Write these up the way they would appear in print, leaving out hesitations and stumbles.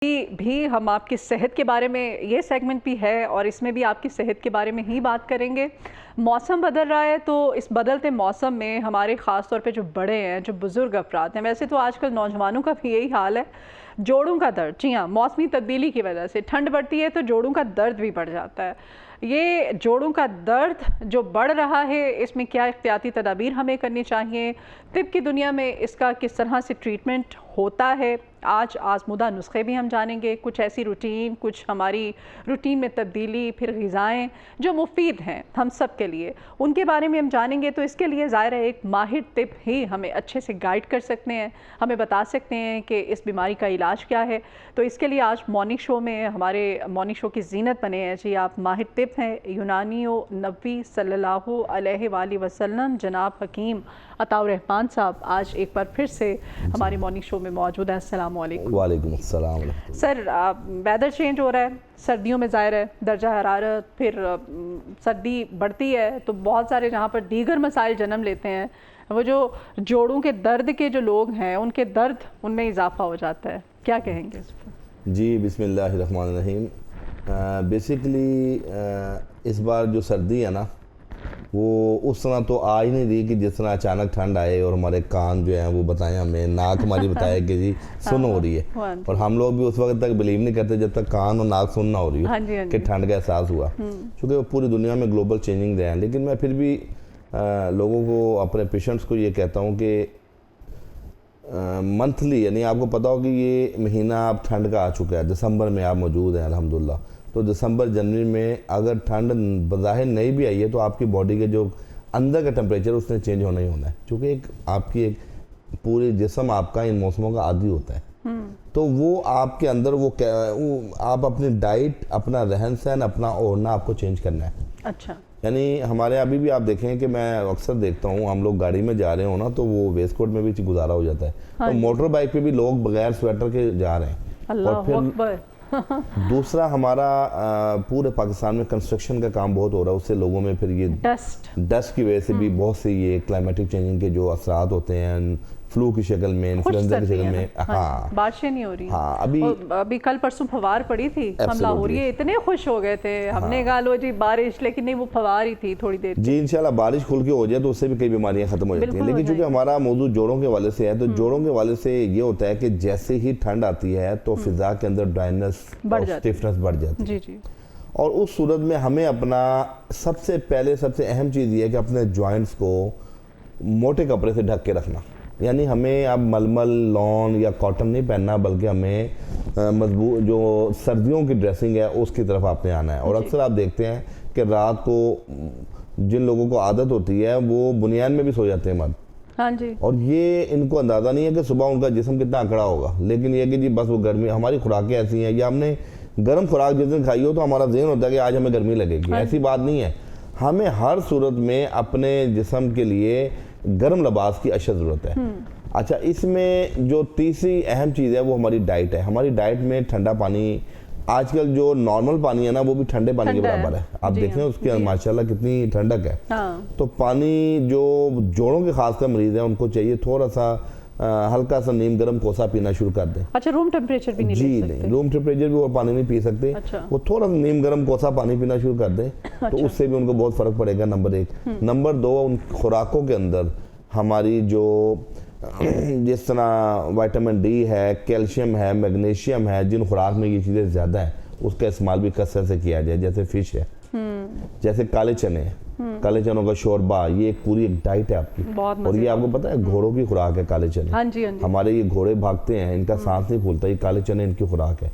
بھی ہم آپ کی صحت کے بارے میں، یہ سیگمنٹ بھی ہے اور اس میں بھی آپ کی صحت کے بارے میں ہی بات کریں گے۔ موسم بدل رہا ہے تو اس بدلتے موسم میں ہمارے خاص طور پہ جو بڑے ہیں، جو بزرگ افراد ہیں، ویسے تو آج کل نوجوانوں کا بھی یہی حال ہے، جوڑوں کا درد، جی ہاں، موسمی تبدیلی کی وجہ سے ٹھنڈ بڑھتی ہے تو جوڑوں کا درد بھی بڑھ جاتا ہے۔ یہ جوڑوں کا درد جو بڑھ رہا ہے، اس میں کیا احتیاطی تدابیر ہمیں کرنی چاہیے؟ طب کی دنیا میں اس کا کس طرح سے ٹریٹمنٹ ہوتا ہے؟ آج آزمودہ نسخے بھی ہم جانیں گے، کچھ ایسی روٹین، کچھ ہماری روٹین میں تبدیلی، پھر غذائیں جو مفید ہیں ہم سب کے لیے، ان کے بارے میں ہم جانیں گے۔ تو اس کے لیے ظاہر ہے ایک ماہر طب ہی ہمیں اچھے سے گائیڈ کر سکتے ہیں، ہمیں بتا سکتے ہیں کہ اس بیماری کا علاج کیا ہے۔ تو اس کے لیے آج مارننگ شو میں ہمارے مارننگ شو کی زینت بنے ہیں جی، آپ ماہر طب ہیں، یونانی و نبوی صلی اللہ علیہ وآلہ وسلم، جناب حکیم عطاء الرحمان صاحب آج ایک بار پھر سے ہماری مارننگ شو میں موجود ہے۔ السلام علیکم۔ وعلیکم السلام۔ سر، ویدر چینج ہو رہا ہے، سردیوں میں ظاہر ہے درجہ حرارت، پھر سردی بڑھتی ہے تو بہت سارے جہاں پر دیگر مسائل جنم لیتے ہیں، وہ جو جوڑوں کے درد کے جو لوگ ہیں ان کے درد ان میں اضافہ ہو جاتا ہے، کیا کہیں گے اس پر؟ جی بسم اللہ الرحمن الرحیم۔ بیسیکلی اس بار جو سردی ہے نا، وہ اس طرح تو آ ہی نہیں رہی کہ جس طرح اچانک ٹھنڈ آئے اور ہمارے کان جو ہیں وہ بتائیں ہمیں، ناک ہماری بتائے کہ جی سن ہو رہی ہے، اور ہم لوگ بھی اس وقت تک بلیو نہیں کرتے جب تک کان اور ناک سن نہ ہو رہی ہو کہ ٹھنڈ کا احساس ہوا، چونکہ وہ پوری دنیا میں گلوبل چینجنگ رہے ہیں۔ لیکن میں پھر بھی لوگوں کو، اپنے پیشنٹس کو یہ کہتا ہوں کہ منتھلی، یعنی آپ کو پتا ہو کہ یہ مہینہ اب ٹھنڈ کا آ چکا ہے، دسمبر میں آپ موجود ہیں الحمدللہ، تو دسمبر جنوری میں اگر ٹھنڈ بظاہر نہیں بھی آئی ہے تو آپ کی باڈی کے جو اندر کا ٹمپریچر اس نے چینج ہونا ہی ہونا ہے، چونکہ ایک آپ کی ایک پورے جسم آپ کا ان موسموں کا عادی ہوتا ہے، تو وہ آپ کے اندر وہ آپ اپنی ڈائٹ، اپنا رہن سہن، اپنا اوڑھنا آپ کو چینج کرنا ہے۔ اچھا، یعنی ہمارے ابھی بھی آپ دیکھیں کہ میں اکثر دیکھتا ہوں، ہم لوگ گاڑی میں جا رہے ہوں نا تو وہ ویسٹ کوٹ میں بھی گزارا ہو جاتا ہے، تو موٹر بائک پہ بھی لوگ بغیر سویٹر کے جا رہے ہیں۔ اور پھر دوسرا ہمارا پورے پاکستان میں کنسٹرکشن کا کام بہت ہو رہا ہے، اس سے لوگوں میں پھر یہ ڈسٹ کی وجہ سے بھی بہت سی یہ کلائمیٹک چینجنگ کے جو اثرات ہوتے ہیں، فلو کی شکل میں، انفلوئنزا کی شکل میں، ہاں بارشیں نہیں ہو رہی ہیں۔ ہاں ابھی کل پرسوں پھوار پڑی تھی، ہم لاہوریے اتنے خوش ہو گئے تھے، ہم نے کہا لو جی بارش، لیکن نہیں، وہ پھوار ہی تھی تھوڑی دیر۔ جی انشاءاللہ بارش کھل کے ہو جائے تو اس سے بھی کئی بیماریاں ختم ہو جاتی ہیں، لیکن چونکہ ہمارا موضوع جوڑوں کے والے سے ہے تو جوڑوں کے والے سے یہ ہوتا ہے کہ جیسے ہی ٹھنڈ آتی ہے تو فضا کے اندر ڈرائنس اور سٹفنس بڑھ جاتی ہے، اور اس صورت میں ہمیں اپنا سب سے پہلے سب سے اہم چیز یہ ہے کہ اپنے جوائنٹس کو موٹے کپڑے سے ڈھک کے رکھنا، یعنی ہمیں اب ململ، لون یا کاٹن نہیں پہننا، بلکہ ہمیں مضبوط جو سردیوں کی ڈریسنگ ہے اس کی طرف آپ نے آنا ہے۔ اور اکثر آپ دیکھتے ہیں کہ رات کو جن لوگوں کو عادت ہوتی ہے وہ بنیان میں بھی سو جاتے ہیں مرد، ہاں جی، اور یہ ان کو اندازہ نہیں ہے کہ صبح ان کا جسم کتنا اکڑا ہوگا، لیکن یہ کہ جی بس وہ گرمی، ہماری خوراکیں ایسی ہیں، یا ہم نے گرم خوراک جس دن کھائی ہو تو ہمارا ذہن ہوتا ہے کہ آج ہمیں گرمی لگے گی، ایسی بات نہیں ہے، ہمیں ہر صورت میں اپنے جسم کے لیے گرم لباس کی اشد ضرورت ہے۔ اچھا، اس میں جو تیسری اہم چیز ہے وہ ہماری ڈائٹ ہے۔ ہماری ڈائٹ میں ٹھنڈا پانی، آج کل جو نارمل پانی ہے نا وہ بھی ٹھنڈے پانی کے برابر ہے، آپ دیکھیں اس کے ماشاءاللہ کتنی ٹھنڈک ہے، تو پانی جو جوڑوں کے خاص کر مریض ہیں ان کو چاہیے تھوڑا سا ہلکا سا نیم گرم کوسا پینا شروع کر دیں۔ اچھا، روم ٹیمپریچر بھی نہیں لے سکتے؟ جی نہیں، روم ٹیمپریچر بھی وہ پانی نہیں پی سکتے، وہ تھوڑا سا نیم گرم کوسا پانی پینا شروع کر دیں تو اس سے بھی ان کو بہت فرق پڑے گا، نمبر ایک۔ نمبر دو، ان خوراکوں کے اندر ہماری جو جس طرح وائٹامن ڈی ہے، کیلشیم ہے، میگنیشیم ہے، جن خوراک میں یہ چیزیں زیادہ ہیں اس کا استعمال بھی کثرت سے کیا جائے، جیسے فش ہے، جیسے کالے چنے، کالے چنوں کا شوربہ، یہ ایک پوری ایک ڈائٹ ہے آپ کی، اور یہ آپ کو پتہ ہے گھوڑوں کی خوراک ہے کالے چنے، ہمارے یہ گھوڑے بھاگتے ہیں، ان کا سانس نہیں پھولتا، یہ کالے چنے ان کی خوراک ہے۔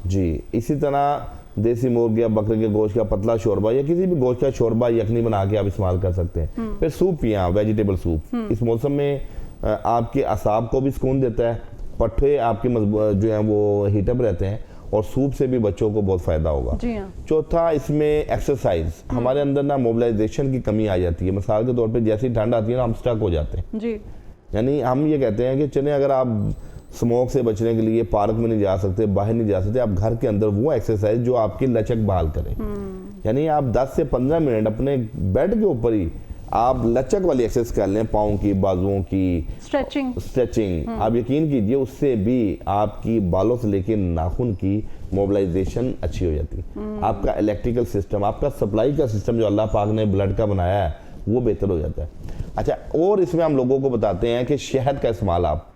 جی اسی طرح دیسی مرغ یا بکرے کے گوشت کا پتلا شوربہ یا کسی بھی گوشت کا شوربہ یخنی بنا کے آپ استعمال کر سکتے ہیں۔ پھر سوپ پیاں، ویجیٹیبل سوپ، اس موسم میں آپ کے اعصاب کو بھی سکون دیتا ہے، پٹھے آپ کے جو ہیں وہ ہیٹ اپ رہتے ہیں، اور سوپ سے بھی بچوں کو بہت فائدہ ہوگا۔ چوتھا، اس میں ایکسرسائز، ہمارے اندر نا موبلائزیشن کی کمی آ جاتی ہے، مثال کے طور پہ جیسی ٹھنڈ آتی ہے نا ہم سٹک ہو جاتے ہیں، یعنی ہم یہ کہتے ہیں کہ چلیں اگر آپ سموک سے بچنے کے لیے پارک میں نہیں جا سکتے، باہر نہیں جا سکتے، آپ گھر کے اندر وہ ایکسرسائز جو آپ کی لچک بحال کرے، یعنی آپ 10 سے 15 منٹ اپنے بیڈ کے اوپر ہی آپ لچک والی ایکسرسائز کر لیں، پاؤں کی، بازوؤں کی، اسٹریچنگ، آپ یقین کیجئے اس سے بھی آپ کی بالوں سے لے کے ناخن کی موبلائزیشن اچھی ہو جاتی ہے، آپ کا الیکٹریکل سسٹم، آپ کا سپلائی کا سسٹم جو اللہ پاک نے بلڈ کا بنایا ہے وہ بہتر ہو جاتا ہے۔ اچھا، اور اس میں ہم لوگوں کو بتاتے ہیں کہ شہد کا استعمال آپ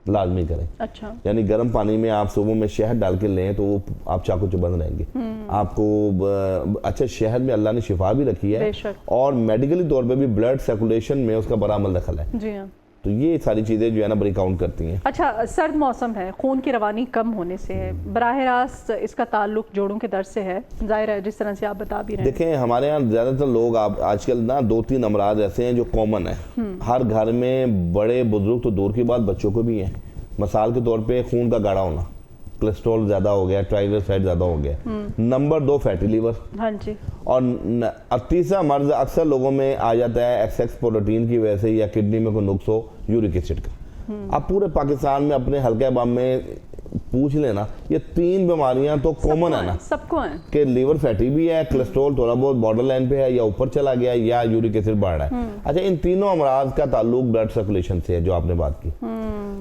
لازمی کریں۔ اچھا، یعنی گرم پانی میں آپ صبح میں شہد ڈال کے لیں تو وہ آپ چاقو چبند رہیں گے آپ کو۔ اچھا، شہد میں اللہ نے شفا بھی رکھی ہے اور میڈیکلی طور پہ بھی بلڈ سرکولیشن میں اس کا بڑا عمل دخل ہے، جی ہاں، تو یہ ساری چیزیں جو ہے نا بڑی کاؤنٹ کرتی ہیں۔ اچھا، سرد موسم ہے، خون کی روانی کم ہونے سے ہے، براہ راست اس کا تعلق جوڑوں کے درد سے ہے، ظاہر ہے جس طرح سے آپ بتا بھی رہے ہیں۔ دیکھیں ہمارے یہاں زیادہ تر لوگ آج کل نا 2-3 امراض ایسے ہیں جو کامن ہیں، ہر گھر میں، بڑے بزرگ تو دور کی بات بچوں کو بھی ہیں۔ مثال کے طور پہ خون کا گاڑھا ہونا، کولیسٹرول زیادہ ہو گیا، ٹرائیگلیسرائڈ زیادہ ہو گیا، نمبر 2 فیٹی لیور، ہاں جی، اور تیسرا مرض اکثر لوگوں میں آ جاتا ہے ایکسیس پروٹین کی وجہ سے یا کڈنی میں کوئی نقص ہو، یورک ایسڈ کا۔ اب پورے پاکستان میں اپنے حلقہ بام میں پوچھ لینا، یہ 3 بیماریاں تو کامن ہے نا، سب کو ہیں کہ لیور فیٹی بھی ہے، کولیسٹرول تھوڑا بہت بارڈر لائن پہ ہے یا اوپر چلا گیا یا یورک ایسڈ بڑھ رہا ہے۔ اچھا، ان تینوں امراض کا تعلق بلڈ سرکولیشن سے ہے جو آپ نے بات کی۔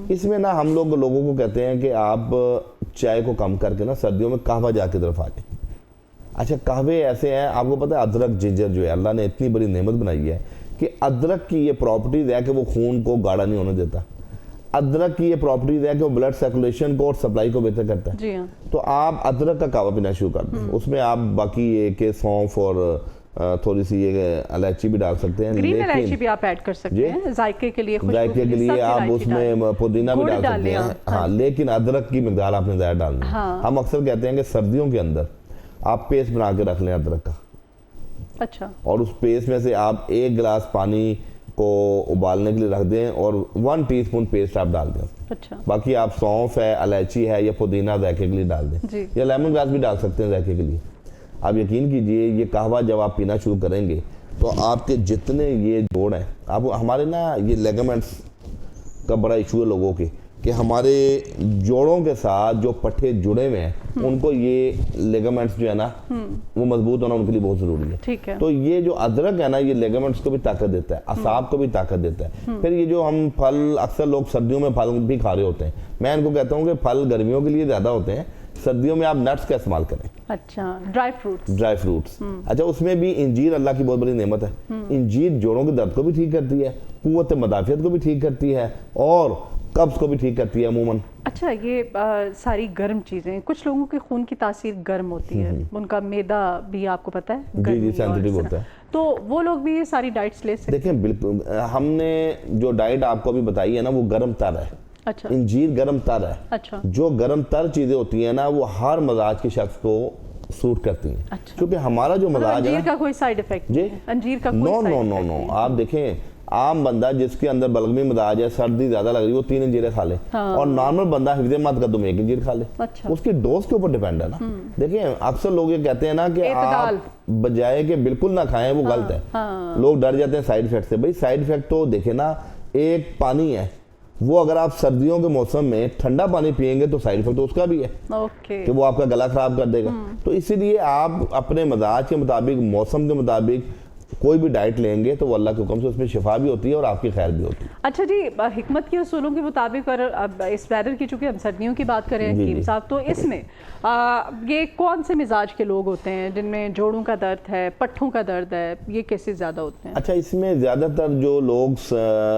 اس میں نا ہم لوگوں کو کہتے ہیں کہ آپ چائے کو کم کر کے نا سردیوں میں قہوہ جا کی طرف آ جائیں۔ اچھا، قہوے ایسے ہیں، آپ کو پتہ ہے ادرک جنجر جو ہے اللہ نے اتنی بڑی نعمت بنائی ہے کہ ادرک کی یہ پراپرٹیز ہے کہ وہ خون کو گاڑھا نہیں ہونے دیتا، ادرک کی یہ پراپرٹیز ہے کہ وہ بلڈ سرکولیشن کو اور سپلائی کو بہتر کرتا ہے۔ جی ہاں، تو آپ ادرک کا قہوہ پینا شروع کر دیں، اس میں آپ باقی یہ کہ سونف اور تھوڑی سی یہ الائچی بھی ڈال سکتے ہیں، گرین الائچی بھی آپ ایڈ کر سکتے ہیں ذائقے کے لیے، ذائقے کے لیے آپ اس میں پودینہ بھی ڈال سکتے ہیں، ہاں، لیکن ادرک کی مقدار آپ نے زیادہ ڈالنی ہے۔ ہم اکثر کہتے ہیں کہ سردیوں کے اندر آپ پیسٹ بنا کے رکھ لیں ادرک کا، اچھا، اور اس پیسٹ میں سے آپ 1 گلاس پانی کو ابالنے کے لیے رکھ دیں اور 1 ٹی اسپون پیسٹ آپ ڈال دیں، اچھا، باقی آپ سونف ہے، الائچی ہے یا پودینہ ذائقے کے لیے ڈال دیں، یا لیمن گراس بھی ڈال سکتے ہیں ذائقے کے لیے۔ آپ یقین کیجئے یہ قہوہ جب آپ پینا شروع کریں گے تو آپ کے جتنے یہ جوڑ ہیں، آپ ہمارے نا یہ لیگمنٹس کا بڑا ایشو ہے لوگوں کے کہ ہمارے جوڑوں کے ساتھ جو پٹھے جڑے ہوئے ہیں ان کو یہ لیگمنٹس جو ہے نا وہ مضبوط ہونا ان کے لیے بہت ضروری ہے۔ ٹھیک ہے، تو یہ جو ادرک ہے نا یہ لیگمنٹس کو بھی طاقت دیتا ہے، اعصاب کو بھی طاقت دیتا ہے۔ پھر یہ جو ہم پھل، اکثر لوگ سردیوں میں پھل بھی کھا رہے ہوتے ہیں، میں ان کو کہتا ہوں کہ پھل گرمیوں کے لیے زیادہ ہوتے ہیں، سردیوں میں آپ نٹس کا استعمال کریں۔ اچھا، ڈرائی فروٹس۔ اچھا، اس میں بھی انجیر اللہ کی بہت بڑی نعمت ہے، انجیر جوڑوں کے درد کو بھی ٹھیک کرتی ہے، قوت مدافعت کو بھی ٹھیک کرتی ہے اور قبض کو بھی ٹھیک کرتی ہے عموماً۔ اچھا، یہ ساری گرم چیزیں، کچھ لوگوں کے خون کی تاثیر گرم ہوتی ہے، ان کا معدہ بھی آپ کو پتہ ہے جی سینسٹیو ہوتا ہے، تو وہ لوگ بھی یہ ساری ڈائٹس لے سکتے ہیں؟ دیکھیں بالکل، ہم نے جو ڈائٹ آپ کو ابھی بتائی ہے نا وہ گرم تر ہے، اچھا، انجیر گرم تر ہے، اچھا، جو گرم تر چیزیں ہوتی ہیں نا وہ ہر مزاج کے شخص کو سوٹ کرتی ہیں، کیونکہ ہمارا جو مزاج ہے انجیر کا کوئی سائیڈ ایفیکٹ نہیں ہے، انجیر کا کوئی سائیڈ ایفیکٹ نہیں ہے۔ آپ دیکھیں عام بندہ جس کے اندر بلغمی مزاج ہے، سردی زیادہ لگ رہی ہے، وہ 3 انجیریں کھا لے، اور نارمل بندہ حفظ مت قدم 1 انجیر کھا لے، اس کی ڈوز کے اوپر ڈیپینڈ ہے نا۔ دیکھیں اکثر لوگ یہ کہتے ہیں نا کہ آپ بجائے کہ بالکل نہ کھائیں، وہ غلط ہے، لوگ ڈر جاتے ہیں سائیڈ افیکٹ سے۔ بھائی سائیڈ افیکٹ تو دیکھیں نا، ایک پانی ہے، وہ اگر آپ سردیوں کے موسم میں ٹھنڈا پانی پیئیں گے تو سائیڈ افیکٹ تو اس کا بھی ہے کہ وہ آپ کا گلا خراب کر دے گا۔ تو اسی لیے آپ اپنے مزاج کے مطابق، موسم کے مطابق کوئی بھی ڈائٹ لیں گے تو وہ اللہ کے حکم سے اس میں شفا بھی ہوتی ہے اور آپ کی خیر بھی ہوتی ہے۔ اچھا جی، حکمت کے اصولوں کے مطابق، اور اب اس ویدر کی چونکہ ہم سردیوں کی بات کریں حکیم صاحب، تو اس میں یہ کون سے مزاج کے لوگ ہوتے ہیں جن میں جوڑوں کا درد ہے، پٹھوں کا درد ہے، یہ کیسے زیادہ ہوتے ہیں؟ اچھا، اس میں زیادہ تر جو لوگ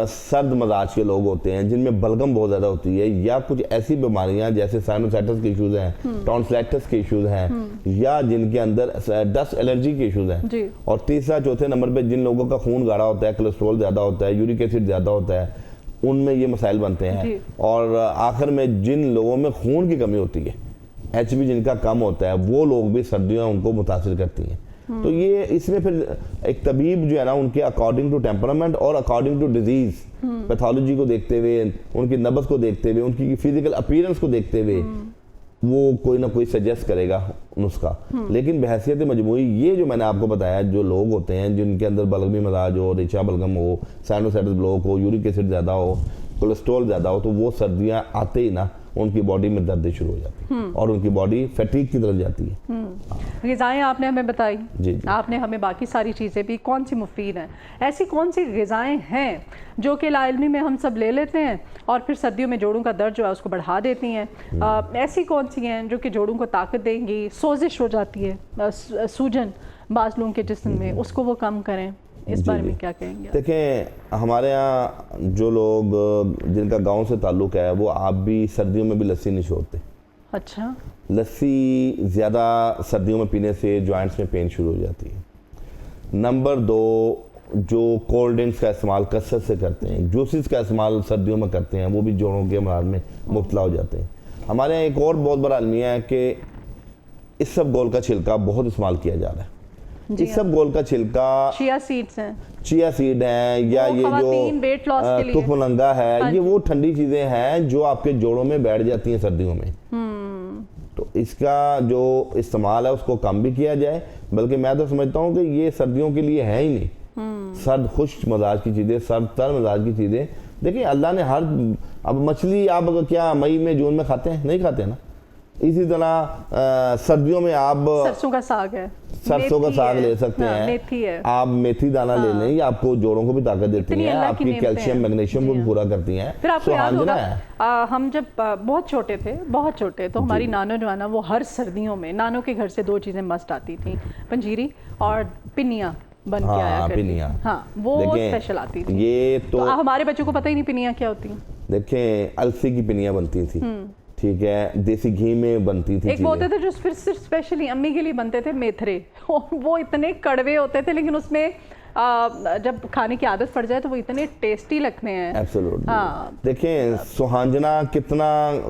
سرد مزاج کے لوگ ہوتے ہیں جن میں بلغم بہت زیادہ ہوتی ہے، یا کچھ ایسی بیماریاں جیسے سائنوسائٹس کے ایشوز ہیں، ٹونسلائٹس کے ایشوز ہیں، یا جن کے اندر ڈسٹ الرجی کے ایشوز ہیں، اور تیسرا چوتھے نمبر پہ جن لوگوں کا خون گاڑھا ہوتا ہے، کولیسٹرول زیادہ ہوتا ہے، یورک ایسڈ زیادہ ہوتا ہے، ان میں یہ مسائل بنتے ہیں۔ اور آخر میں جن لوگوں میں خون کی کمی ہوتی ہے، ایچ بی جن کا کم ہوتا ہے، وہ لوگ بھی سردیاں ان کو متاثر کرتی ہیں۔ تو یہ اس میں پھر ایک طبیب جو ہے نا ان کے اکارڈنگ ٹو ٹیمپرامنٹ اور اکارڈنگ ٹو ڈیزیز، پیتھولوجی کو دیکھتے ہوئے، ان کی نبض کو دیکھتے ہوئے، ان کی فزیکل اپیرنس کو دیکھتے ہوئے وہ کوئی نہ کوئی سجیسٹ کرے گا نسخہ۔ لیکن بحیثیت مجموعی یہ جو میں نے آپ کو بتایا، جو لوگ ہوتے ہیں جن کے اندر بلغمی مزاج ہو، ریچا بلغم ہو، سائنوسائٹس بلاک ہو، یورک ایسڈ زیادہ ہو، کولیسٹرول زیادہ ہو، تو وہ سردیاں آتے ہی نا ان کی باڈی میں دردیں شروع ہو جاتی ہیں اور ان کی باڈی فیٹیگ کی طرف جاتی ہے۔ غذائیں آپ نے ہمیں بتائی, جی آپ نے ہمیں باقی ساری چیزیں بھی کون سی مفید ہیں, ایسی کون سی غذائیں ہیں جو کہ لا علمی میں ہم سب لے لیتے ہیں اور پھر سردیوں میں جوڑوں کا درد جو ہے اس کو بڑھا دیتی ہیں, ایسی کون سی ہیں جو کہ جوڑوں کو طاقت دیں گی, سوزش ہو جاتی ہے, سوجن بعض لوگوں کے جسم میں, اس کو وہ کم کریں, اس بارے میں کیا کہیں گے؟ دیکھیں ہمارے ہاں جو لوگ جن کا گاؤں سے تعلق ہے وہ آپ بھی سردیوں میں بھی لسی نہیں چھوڑتے. اچھا, لسی زیادہ سردیوں میں پینے سے جوائنٹس میں پین شروع ہو جاتی ہے. نمبر 2, جو کولڈ ڈرنکس کا استعمال کثرت سے کرتے ہیں, جوسز کا استعمال سردیوں میں کرتے ہیں, وہ بھی جوڑوں کے امراض میں مبتلا ہو جاتے ہیں. ہمارے یہاں ایک اور بہت بڑا المیہ ہے کہ اس سب گول کا چھلکا بہت استعمال کیا جا رہا ہے. اس سب گول کا چھلکا چیا سیڈز ہیں, چیا سیڈ ہیں, یا یہ جو تخم مرنگا ہے, یہ وہ ٹھنڈی چیزیں ہیں جو آپ کے جوڑوں میں بیٹھ جاتی ہیں سردیوں میں. تو اس کا جو استعمال ہے اس کو کم بھی کیا جائے, بلکہ میں تو سمجھتا ہوں کہ یہ سردیوں کے لیے ہے ہی نہیں. سرد خشک مزاج کی چیزیں, سرد تر مزاج کی چیزیں. دیکھیں اللہ نے اب مچھلی آپ کیا مئی میں جون میں کھاتے ہیں؟ نہیں کھاتے نا. اسی طرح سردیوں میں آپ سرسوں کا ساگ ہے, سرسوں کا ساگ لے سکتے ہیں, آپ میتھی دانہ لے لیں, یہ آپ کو جوڑوں کو بھی طاقت دیتی ہیں, آپ کی کیلشیم میگنیشیم کو بھی پورا کرتی ہیں. پھر آپ کو یاد ہوگا ہم جب بہت چھوٹے تھے تو ہماری نانو جو ہے نا وہ ہر سردیوں میں نانو کے گھر سے 2 چیزیں مست آتی تھیں, پنجیری اور پنیاں بن کے آیا کرتی. ہاں وہ اسپیشل آتی تھی. یہ تو ہمارے بچوں کو پتہ ہی نہیں پنیاں کیا ہوتی ہیں. دیکھیں السی کی پنیاں بنتی تھی, ٹھیک ہے, دیسی گھی میں بنتی تھی. ایک وہ ہوتے تھے جو پھر صرف اسپیشلی امی کے لیے بنتے تھے, میتھرے, وہ اتنے کڑوے ہوتے تھے لیکن اس میں جب کھانے کی عادت پڑ جائے تو وہ اتنے ٹیسٹی لگتے ہیں. ایبسولوٹلی. دیکھیں سوہانجنا کتنا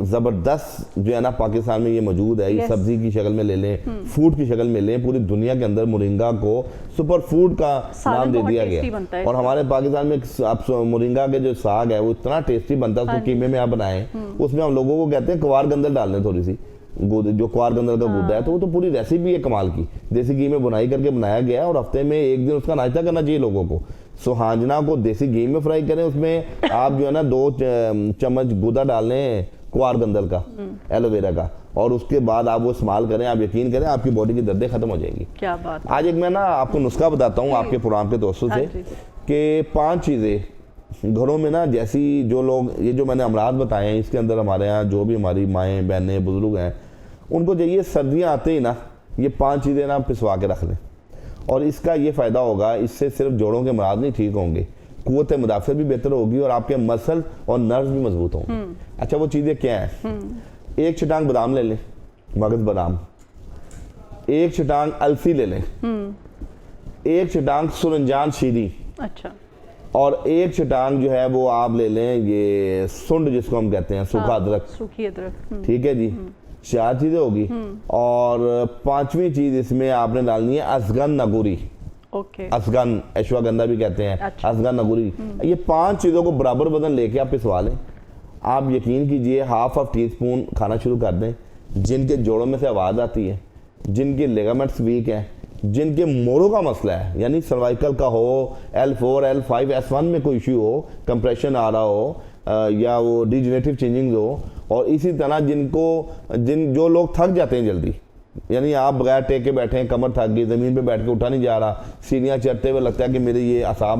زبردست جو ہے نا پاکستان میں یہ موجود ہے. یہ سبزی کی شکل میں لے لیں, فوڈ کی شکل میں لیں, پوری دنیا کے اندر مورنگا کو سپر فوڈ کا نام دے دیا گیا. اور ہمارے پاکستان میں آپ مورنگا کے جو ساگ ہے وہ اتنا ٹیسٹی بنتا ہے, اس کو قیمے میں آپ بنائیں, اس میں ہم لوگوں کو کہتے ہیں کوار گندل ڈال لیں تھوڑی سی, جو کوار گندل کا گودا ہے, تو وہ تو پوری ریسیپی ہے کمال کی, دیسی گھی میں بنائی کر کے بنایا گیا ہے. اور ہفتے میں 1 دن اس کا ناشتہ کرنا چاہیے لوگوں کو. سوہانجنا کو دیسی گھی میں فرائی کریں, اس میں آپ جو ہے نا 2 چمچ گودا ڈال لیں کوار گندل کا, ایلو ویرا کا, اور اس کے بعد آپ وہ استعمال کریں. آپ یقین کریں آپ کی باڈی کی دردیں ختم ہو جائیں گی. کیا بات. آج ایک میں نا آپ کو نسخہ بتاتا ہوں آپ کے پروگرام کے دوستوں سے, کہ 5 چیزیں گھروں میں نا, جیسی جو لوگ یہ جو میں نے امراض بتائے ہیں, اس کے اندر ہمارے ہاں جو بھی ہماری مائیں بہنیں بزرگ ہیں ان کو چاہیے سردیاں آتے ہی نا یہ 5 چیزیں نا پسوا کے رکھ لیں. اور اس کا یہ فائدہ ہوگا, اس سے صرف جوڑوں کے امراض نہیں ٹھیک ہوں گے, قوت مدافعت بھی بہتر ہوگی اور آپ کے مسل اور نروز بھی مضبوط ہوں گے. اچھا وہ چیزیں کیا ہیں؟ 1 چٹانگ بادام لے لیں, مغز بادام, 1 چٹانگ السی لے لیں, 1 چٹانگ سرنجان شیریں, اچھا, اور 1 چٹانگ جو ہے وہ آپ لے لیں یہ سنڈ جس کو ہم کہتے ہیں, سوکھا ادرک, سوکھی ادرک, ٹھیک ہے جی. 4 چیزیں ہوگی. اور 5ویں چیز اس میں آپ نے ڈالنی ہے ازگن نگوری. ازگن اشواگندھا بھی کہتے ہیں, ازگن نگوری. یہ 5 چیزوں کو برابر وزن لے کے آپ پسوا لیں. آپ یقین کیجئے ½ ٹی اسپون کھانا شروع کر دیں. جن کے جوڑوں میں سے آواز آتی ہے, جن کے لیگامنٹس ویک ہیں, جن کے موڑوں کا مسئلہ ہے, یعنی سروائیکل کا ہو, L4 L5 S1 میں کوئی ایشو ہو, کمپریشن آ رہا ہو, یا وہ ڈیجنریٹیو چینجنگ ہو, اور اسی طرح جو لوگ تھک جاتے ہیں جلدی, یعنی آپ بغیر ٹیک کے بیٹھے ہیں, کمر تھک گئی, زمین پہ بیٹھ کے اٹھا نہیں جا رہا, سیڑھیاں چڑھتے ہوئے لگتا ہے کہ میرے یہ اعصاب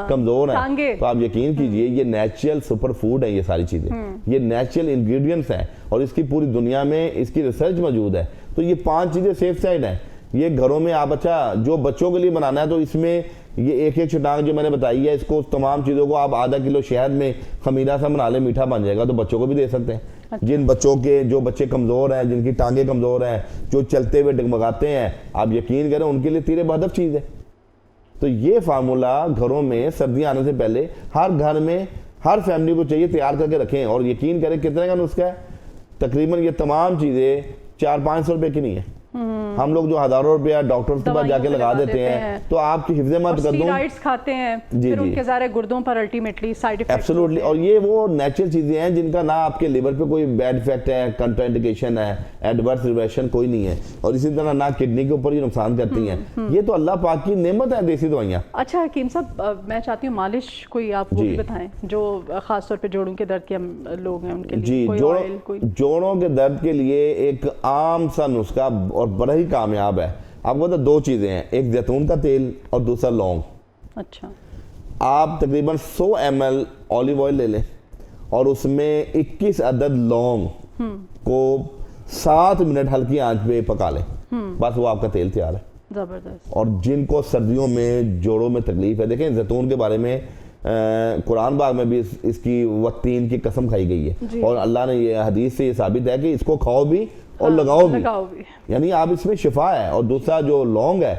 کمزور ہیں, تو آپ یقین کیجئے یہ نیچرل سپر فوڈ ہیں. یہ ساری چیزیں یہ نیچرل انگریڈینٹس ہیں اور اس کی پوری دنیا میں اس کی ریسرچ موجود ہے. تو یہ 5 چیزیں سیف سائڈ ہیں. یہ گھروں میں آپ, اچھا جو بچوں کے لیے بنانا ہے تو اس میں یہ 1 چٹانگ جو میں نے بتائی ہے, اس کو تمام چیزوں کو آپ ½ کلو شہد میں خمیرہ سا بنا لیں, میٹھا بن جائے گا, تو بچوں کو بھی دے سکتے ہیں. جن بچوں کے جو بچے کمزور ہیں, جن کی ٹانگیں کمزور ہیں, جو چلتے ہوئے ڈگمگاتے ہیں, آپ یقین کریں ان کے لیے تیرے بہدف چیز ہے. تو یہ فارمولا گھروں میں سردیاں آنے سے پہلے ہر گھر میں ہر فیملی کو چاہیے تیار کر کے رکھیں. اور یقین کریں کتنے کا نسخہ ہے, تقریباً یہ تمام چیزیں 400-500 روپے کی نہیں ہے. ہم لوگ جو ہزاروں روپیہ ڈاکٹرز کے پاس جا کے لگا دیتے ہیں, تو آپ کی حفظ مت کر دوں, اسٹیرائڈز کھاتے ہیں, پھر ان کے ظاہر گردوں پر الٹیمیٹلی سائیڈ ایفیکٹس. ایبسولوٹلی. اور یہ وہ نیچرل چیزیں ہیں جن کا نہ آپ کے لیور پہ کوئی بیڈ افیکٹ ہے, کنٹرا انڈیکیشن ہے, ایڈورس ریئیکشن کوئی نہیں ہے, اور اسی طرح نہ کڈنی کے اوپر یہ نقصان کرتی ہیں. یہ تو اللہ پاک کی نعمت ہے, دیسی دوائیاں. اچھا حکیم صاحب, میں چاہتی ہوں مالش کوئی آپ وہ بھی بتائیں, جو خاص طور پہ جوڑوں کے درد کے لوگ ہیں ان کے لیے. جی, جوڑوں کے درد کے لیے ایک عام سا نسخہ اور بڑا ہی کامیاب ہے. آپ کو پتا 2 چیزیں ہیں, ایک زیتون کا تیل اور دوسرا لونگ. اچھا. آپ تقریباً 100 ml اولیو آئل لے لیں اور اس میں 21 عدد لونگ کو 7 منٹ ہلکی آنچ پہ پکا لیں, بس وہ آپ کا تیل تیار ہے. زبردست. اور جن کو سردیوں میں جوڑوں میں تکلیف ہے, دیکھیں زیتون کے بارے میں قرآن باغ میں بھی اس کی والتین کی قسم کھائی گئی ہے, اور اللہ نے یہ حدیث سے یہ ثابت ہے کہ اس کو کھاؤ بھی اور لگاؤ بھی, یعنی آپ اس میں شفا ہے. اور دوسرا جو لونگ ہے,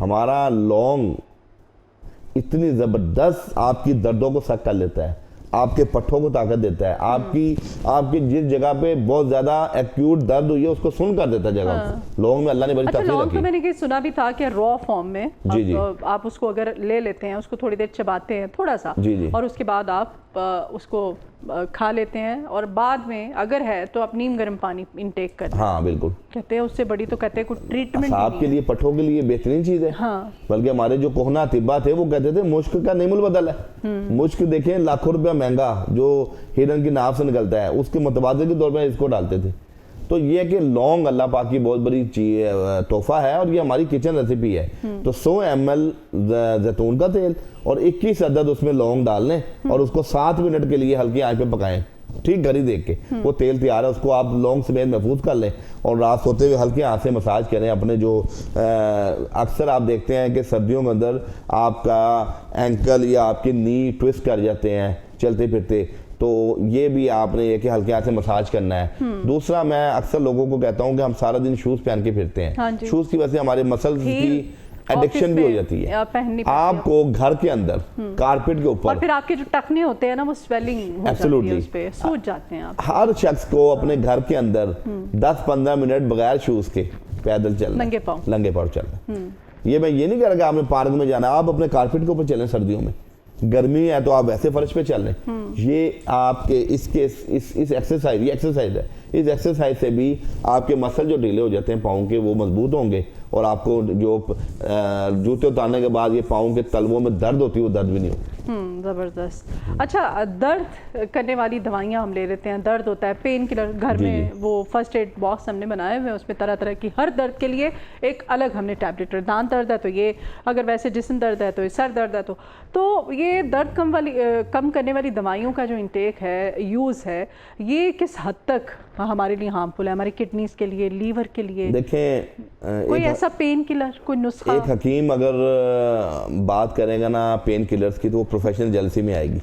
ہمارا لونگ اتنی زبردست آپ کی دردوں کو سک کر لیتا ہے, آپ کے پٹھوں کو طاقت دیتا ہے, آپ کی جس جگہ پہ بہت زیادہ ایکیوٹ درد ہوئی ہے اس کو سن کر دیتا ہے جگہ. لونگ میں اللہ نے بڑی تاثیر رکھی. لونگ تو میں نے سنا بھی تھا کہ را فارم میں آپ اس کو اگر لے لیتے ہیں, اس کو تھوڑی دیر چباتے ہیں تھوڑا سا, اور اس کے بعد آپ اس کو کھا لیتے ہیں, اور بعد میں اگر ہے تو آپ نیم گرم پانی انٹیک کرتے ہیں. ہاں بالکل, کہتے ہیں اس سے بڑی تو کہتے ہیں کوئی ٹریٹمنٹ آپ کے لیے پٹھوں کے لیے بہترین چیز ہے. بلکہ ہمارے جو کوہنا اطباء تھے وہ کہتے تھے مشک کا نیم البدل ہے. مشک دیکھیں لاکھوں روپیہ مہنگا جو ہرن کی ناف سے نکلتا ہے, اس کے متبادل کے طور پر اس کو ڈالتے تھے. تو یہ کہ لونگ اللہ پاک کی بہت بڑی تحفہ ہے, اور یہ ہماری کچن ریسیپی ہے. تو 100 ml زیتون کا تیل اور 21 عدد اس میں لونگ ڈال لیں اور اس کو 7 منٹ کے لیے ہلکی آنچ پہ پکائیں, ٹھیک گھڑی دیکھ کے. وہ تیل تیار ہے, اس کو آپ لونگ سمیت محفوظ کر لیں اور رات سوتے ہوئے ہلکی آنچ سے مساج کریں اپنے جو اکثر آپ دیکھتے ہیں کہ سردیوں کے اندر آپ کا اینکل یا آپ کی نی ٹوسٹ کر جاتے ہیں چلتے پھرتے, تو یہ بھی آپ نے یہ کہ ہلکے ہاتھ سے مساج کرنا ہے. دوسرا میں اکثر لوگوں کو کہتا ہوں کہ ہم سارا دن شوز پہن کے پھرتے ہیں, شوز کی وجہ سے ہمارے مسلز کی ایڈکشن بھی ہو جاتی ہے. آپ کو گھر کے اندر کارپیٹ کے اوپر, اور پھر آپ کے جو ٹخنے ہوتے ہیں نا وہ سویلنگ ہو جاتی ہے, اس پہ سوج جاتے ہیں آپ. ہر شخص کو اپنے گھر کے اندر 10-15 منٹ بغیر شوز کے پیدل چلنا, ننگے پاؤں چلنا. یہ میں یہ نہیں کہہ رہا کہ آپ نے پارک میں جانا, آپ اپنے کارپیٹ کے اوپر چلیں. سردیوں میں گرمی ہے تو آپ ویسے فرش پہ چل رہے ہیں. یہ آپ کے اس ایکسرسائز, یہ ایکسرسائز ہے, اس ایکسرسائز سے بھی آپ کے مسل جو ڈھیلے ہو جاتے ہیں پاؤں کے وہ مضبوط ہوں گے, اور آپ کو جو جوتے اتارنے کے بعد یہ پاؤں کے تلووں میں درد ہوتی ہے وہ درد بھی نہیں ہوتی. زبردست. اچھا, درد کرنے والی دوائیاں ہم لے لیتے ہیں, درد ہوتا ہے, پین کلر گھر میں وہ فرسٹ ایڈ باکس ہم نے بنائے ہوئے, اس میں طرح طرح کی ہر درد کے لیے ایک الگ ہم نے ٹیبلٹ. دانت درد ہے تو یہ, اگر ویسے جسم درد ہے تو یہ, سر درد ہے تو یہ درد کم کرنے والی دوائیوں کا جو انٹیک ہے, یوز ہے, یہ کس حد تک ہمارے لیے ہارمفل ہے, ہماری کڈنیز کے لیے, لیور کے لیے؟ دیکھیں کوئی ایسا پین کلر, کوئی نسخہ؟ ایک حکیم اگر بات کرے گا نا پین کلرز کی تو وہ پروفیشنل جیلسی میں آئے گی.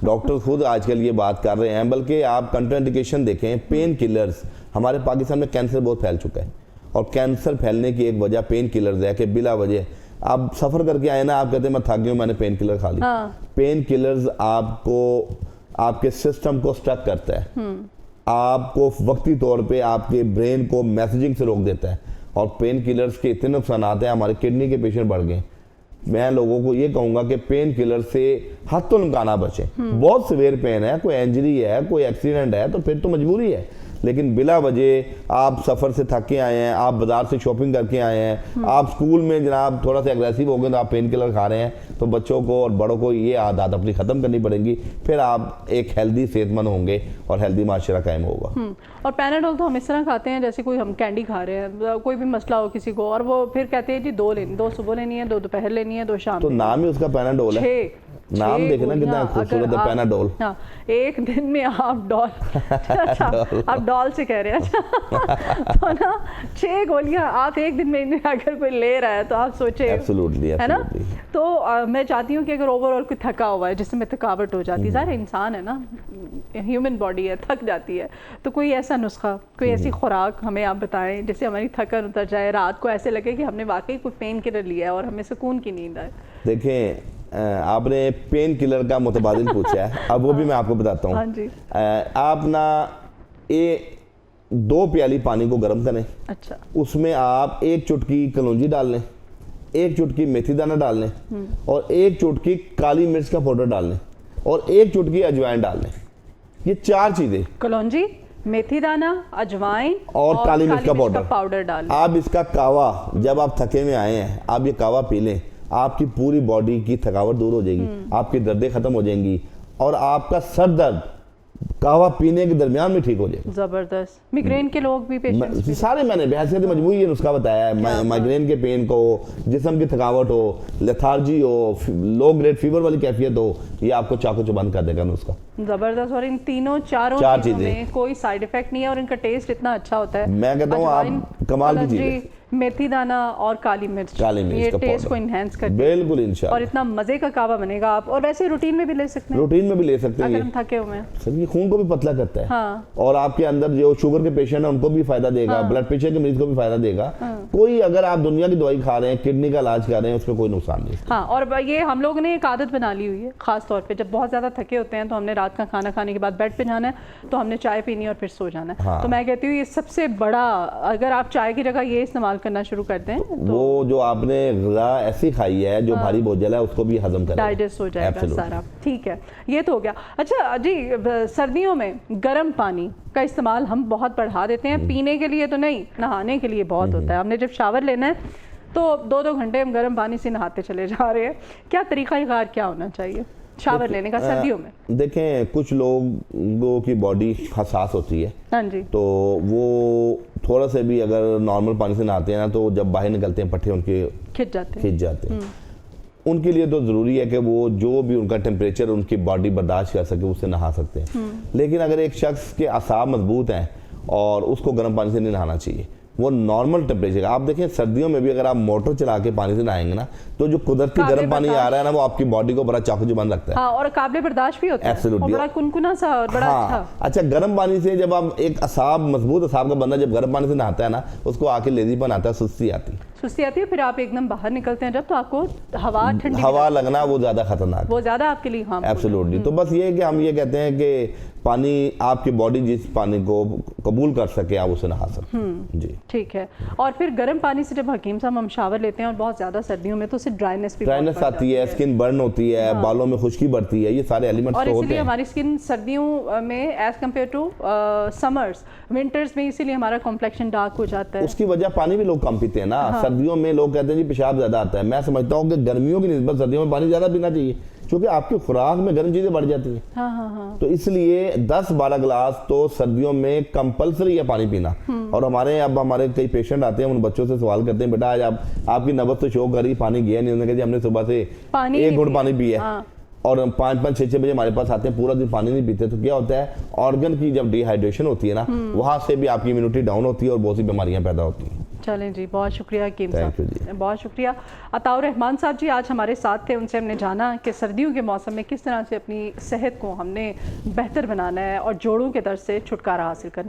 ڈاکٹر خود آج کل یہ بات کر رہے ہیں. بلکہ آپ کنٹرانڈیکیشن دیکھیں, پین کلرز ہمارے پاکستان میں کینسر بہت پھیل چکا ہے, اور کینسر پھیلنے کی ایک وجہ پین کلرز ہے کہ بلا وجہ آپ سفر کر کے آئے نا, آپ کہتے ہیں میں تھک گیا ہوں, میں نے پین کلر کھا لی. پین کلرز آپ کو آپ کے سسٹم کو سٹرک کرتا ہے, آپ کو وقتی طور پہ آپ کے برین کو میسیجنگ سے روک دیتا ہے, اور پین کلرز کے اتنے نقصانات ہیں, ہمارے کڈنی کے پیشنٹ بڑھ گئے. میں لوگوں کو یہ کہوں گا کہ پین کلر سے حد الامکان بچیں. بہت سویر پین ہے, کوئی انجری ہے, کوئی ایکسیڈنٹ ہے تو پھر تو مجبوری ہے, لیکن بلا وجہ آپ سفر سے تھک کے آئے ہیں, آپ بازار سے شاپنگ کر کے آئے ہیں, آپ سکول میں جناب تھوڑا سا اگریسو ہو گئے تو آپ پین کلر کھا رہے ہیں, تو بچوں کو اور بڑوں کو یہ عادات اپنی ختم کرنی پڑیں گی. پھر آپ ایک ہیلدی صحت مند ہوں گے اور ہیلدی معاشرہ قائم ہوگا. اور پیناڈول تو ہم اس طرح کھاتے ہیں جیسے کوئی ہم کینڈی کھا رہے ہیں, کوئی بھی مسئلہ ہو کسی کو, اور وہ پھر کہتے ہیں جی 2 لینی, 2 صبح لینی ہے, 2 دوپہر لینی ہے, 2 شام. تو نام ہی اس کا پیناڈول ہے, نام دیکھنا کتنا خوبصورت ہے, پیناڈول. ایک دن میں آپ ڈول سے کہہ رہے ہیں تو نا 6 گولیاں آپ ایک دن میں اگر کوئی لے رہا ہے تو آپ سوچیں, ہے نا. تو میں چاہتی ہوں کہ اگر اوور آل کوئی تھکا ہوا ہے, جسم میں تھکاوٹ ہو جاتی ہے, ظاہر انسان ہے نا, ہیومن باڈی ہے, تھک جاتی ہے, تو کوئی ایسا نسخہ, کوئی ایسی خوراک ہمیں آپ بتائیں جس سے ہماری تھکن اتر جائے, رات کو ایسے لگے کہ ہم نے واقعی کوئی پین کلر لیا ہے اور ہمیں سکون کی نیند آئے. دیکھیں آپ نے پین کلر کا متبادل پوچھا ہے, اب وہ بھی میں آپ کو بتاتا ہوں. آپ نا 2 پیالی پانی کو گرم کریں, اس میں آپ 1 چٹکی کلونجی ڈال لیں, 1 چٹکی میتھی دانہ ڈال لیں, اور 1 چٹکی کالی مرچ کا پاؤڈر ڈال لیں, اور 1 چٹکی اجوائن ڈال لیں. یہ 4 چیزیں, کلونجی, میتھی دانہ, اجوائن اور کالی مرچ کا پاؤڈر ڈال. آپ اس کا کہوا, جب آپ تھکے میں آئے ہیں آپ یہ کہوا پی لیں, آپ کی پوری باڈی کی تھکاوٹ دور ہو جائے گی, آپ کی دردیں ختم ہو جائیں گی, اور آپ کا سر درد قہوہ پینے کے درمیان میں ٹھیک ہو جائے گا. زبردست. میگرین کے لوگ بھی پیشنٹس سارے میں نے بحیثیت مجموعی یہ نسخہ بتایا ہے. مائگرین کے پین کو ہو, جسم کی تھکاوٹ ہو, لیتھارجی ہو, لو گریڈ فیور والی کیفیت ہو, یہ آپ کو چاقو چبند کر دے گا نسخہ. زبردست. اور ان تینوں چاروں چیزوں میں کوئی سائیڈ افیکٹ نہیں ہے اور ان کا ٹیسٹ اتنا اچھا ہوتا ہے. میں کہتا ہوں آپ کمال کی چیز ہے. میتھی دانہ اور کالی مرچ یہ ٹیسٹ کو انہینس کرتے ہیں بالکل انشاءاللہ, اور اتنا مزے کا کعوہ بنے گا. آپ اور ویسے روٹین میں بھی لے سکتے ہیں, روٹین میں بھی لے سکتے ہیں اگر ہم تھکے ہوئے ہیں. سر یہ خون کو بھی پتلا کرتا ہے اور آپ کے اندر جو شوگر کے پیشنٹ ہیں ان کو بھی فائدہ دے گا, بلڈ پریشر کے مریض کو بھی فائدہ دے گا. کوئی اگر آپ دنیا کی دوائی کھا رہے ہیں, کڈنی کا علاج کر رہے ہیں, اس میں کوئی نقصان نہیں. ہاں, اور یہ ہم لوگوں نے ایک عادت بنا لی ہوئی ہے, خاص طور پہ جب بہت زیادہ تھکے ہوتے ہیں تو ہم نے رات کا کھانا کھانے کے بعد بیڈ پہ جانا ہے تو ہم نے چائے پینی اور پھر سو جانا ہے. تو میں کہتی ہوں یہ سب سے بڑا, اگر آپ چائے کی جگہ یہ استعمال کرنا شروع کر دیں, وہ جو آپ نے غذا ایسی کھائی ہے جو بھاری بوجھل ہے اس کو بھی ہضم کرے گا, ڈائجسٹ ہو جائے گا سارا. ٹھیک ہے, یہ تو ہو گیا. اچھا جی, سردیوں میں گرم پانی کا استعمال ہم بہت بڑھا دیتے ہیں, پینے کے لیے تو نہیں, نہانے کے لیے بہت ہوتا ہے. ہم نے جب شاور لینا ہے تو 2-2 گھنٹے ہم گرم پانی سے نہاتے چلے جا رہے ہیں. کیا طریقہ کار کیا ہونا چاہیے شاور لینے کا سردیوں میں؟ دیکھیں کچھ لوگوں کی باڈی حساس ہوتی ہے, ہاں جی, تو وہ تھوڑا سے بھی اگر نارمل پانی سے نہاتے ہیں نا تو جب باہر نکلتے ہیں پٹھے ان کے کھچ جاتے ہیں. ان کے لیے تو ضروری ہے کہ وہ جو بھی ان کا ٹیمپریچر ان کی باڈی برداشت کر سکے اس سے نہا سکتے ہیں. لیکن اگر ایک شخص کے اعصاب مضبوط ہیں اور اس کو گرم پانی سے نہیں نہانا چاہیے, وہ نارمل ٹیمپریچر. آپ دیکھیں سردیوں میں بھی اگر آپ موٹر چلا کے پانی سے نہائیں گے نا تو جو قدرتی گرم پانی آ رہا ہے نا وہ آپ کی باڈی کو بڑا چاقو چبند رکھتا ہے. ہاں, اور قابل برداشت بھی ہوتا ہے, اور بڑا کنکنا سا اور بڑا اچھا. اچھا, گرم پانی سے جب آپ ایک مضبوط اعصاب کا بندہ جب گرم پانی سے نہاتا ہے نا اس کو آ کے لیزی پن آتا ہے, سستی آتی ہے. پھر آپ ایک دم باہر نکلتے ہیں جب تو آپ کو ہوا لگنا وہ زیادہ خطرناک, وہ زیادہ آپ کے لیے ہارمفل. ایبسولوٹلی. تو بس یہ کہ ہم یہ کہتے ہیں کہ پانی آپ کی باڈی جس پانی کو قبول کر سکے آپ اسے نہا سکتے ہیں. جی ٹھیک ہے. اور پھر گرم پانی سے جب حکیم صاحب ہم شاور لیتے ہیں اور بہت زیادہ سردیوں میں تو اسے ڈرائنس آتی ہے, اسکن برن ہوتی ہے, بالوں میں خشکی بڑھتی ہے, یہ سارے ایلیمنٹس اور ہوتے ہیں. اس لیے ہماری اسکن سردیوں میں as compare to summers, winters میں اسی لیے ہمارا کمپلیکشن ڈارک ہو جاتا ہے. اس کی وجہ پانی بھی لوگ کم پیتے ہیں نا. سردیوں میں لوگ کہتے ہیں جی پیشاب زیادہ آتا ہے. میں سمجھتا ہوں کہ گرمیوں کی نسبت سردیوں میں پانی زیادہ پینا چاہیے کیونکہ آپ کی خوراک میں گرم چیزیں بڑھ جاتی ہیں. تو اس لیے 10-12 گلاس تو سردیوں میں کمپلسری ہے پانی پینا. اور ہمارے کئی پیشنٹ آتے ہیں, ان بچوں سے سوال کرتے ہیں بیٹا آج آپ کی نبض تو شو کری, پانی گیا نہیں. انہوں نے کہا جی ہم نے صبح سے 1 گھٹ پانی پیا اور 5-6 بجے ہمارے پاس آتے ہیں, پورا دن پانی نہیں پیتے. تو کیا ہوتا ہے, آرگن کی جب ڈی ہائیڈریشن ہوتی ہے نا وہاں سے بھی آپ کی امیونٹی ڈاؤن ہوتی ہے اور بہت سی بیماریاں پیدا ہوتی ہیں. چلیں جی, بہت شکریہ حکیم صاحب, بہت شکریہ. عطاء الرحمان صاحب جی آج ہمارے ساتھ تھے, ان سے ہم نے جانا کہ سردیوں کے موسم میں کس طرح سے اپنی صحت کو ہم نے بہتر بنانا ہے اور جوڑوں کے درد سے چھٹکارا حاصل کرنا ہے.